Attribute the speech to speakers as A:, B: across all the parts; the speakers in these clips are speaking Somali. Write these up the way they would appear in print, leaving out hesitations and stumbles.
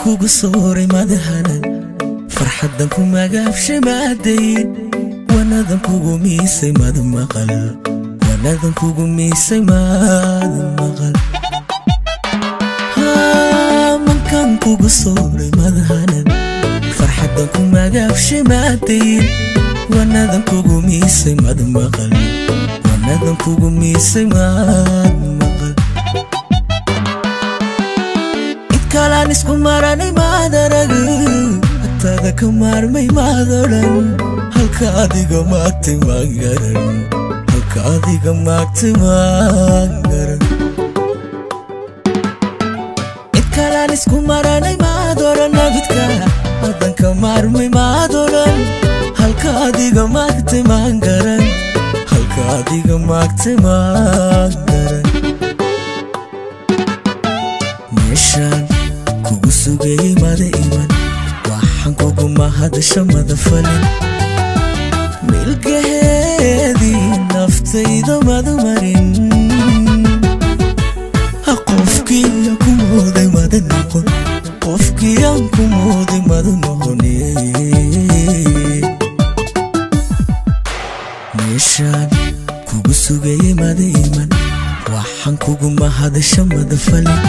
A: kugu sooray madahanan farxadan ku magaabshay maadayn wanadan kugu miisay mad maqal wanadan kugu miisay mad maqal mankan kugu sooray madahanan farxadan ku magaabshay maadayn wanadan kugu miisay mad maqal wanadan kugu miisay mad maqal kalan isku maranay madarag atada ka marmay madaran halka adiga maagtay magaran halka adiga maagtay magaran kalan isku maranay madaran nabidka adan ka marmay madaran halka adiga maagtay magaran halka adiga maagtay magaran meeshan kugu sugay mada iman waxaan kugu mahadasho mada falin milgaheedii naftayda mada marin qofkii ku mooday mada noqon qofkii aan ku mooday mada noqon meeshaan kugu sugay mada iman waxaan kugu mahadasho mada falin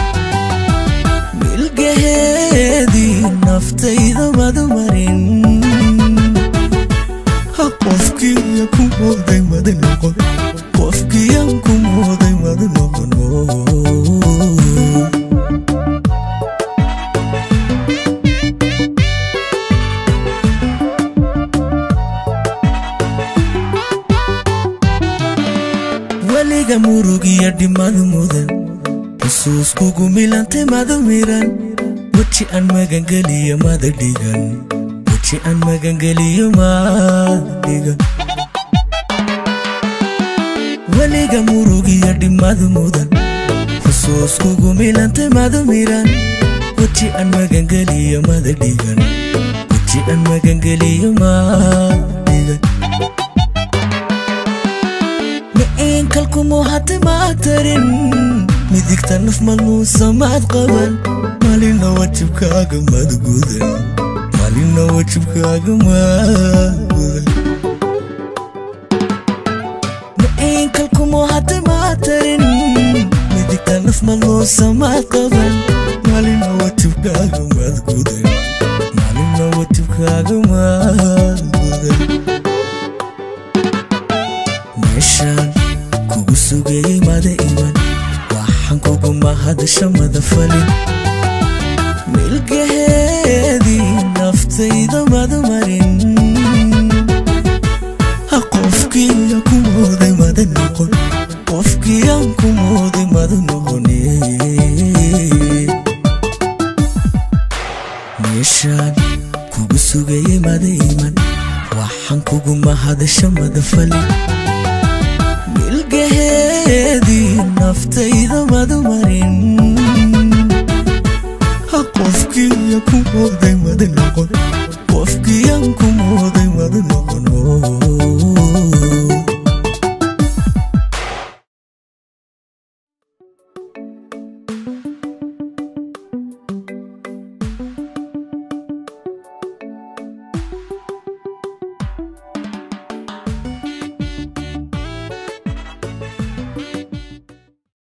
A: milgaheedii naftayda mada marin qofkii ku mooday mada noqon qofkii aan ku mooday mada noqon waliga murugiya dhimada mudan xusuus kugu milantay mada miran waji aan magangeliyo mada dhigan waji aan magangeliyo mada dhigan waliga murugiya dhimada mudan xusuus kugu milantay mada miran waji aan magangeliyo mada dhigan waji aan magangeliyo mada dhigan kalkumu hati maatarin midigta naf malmuusa maad qaban malina wajibkaaga mad gudan malina wajibkaaga mad gudan kalkumu hati maatarin midigta naf malmuusa maad qaban malina wajibkaaga mad gudan malina wajibkaaga mad gudan meeshaan kugu sugay mada iman waxaan kugu mahadasho mada falin milgaheedii naftayda mada marin qofkii ku mooday mada noqon qofkii aan ku mooday mada noqon meeshaan kugu sugay mada iman waxaan kugu mahadasho mada falin milgaheedii naftayda mada marin qofkii ku mooday mada noqon qofkii aan ku mooday mada noqon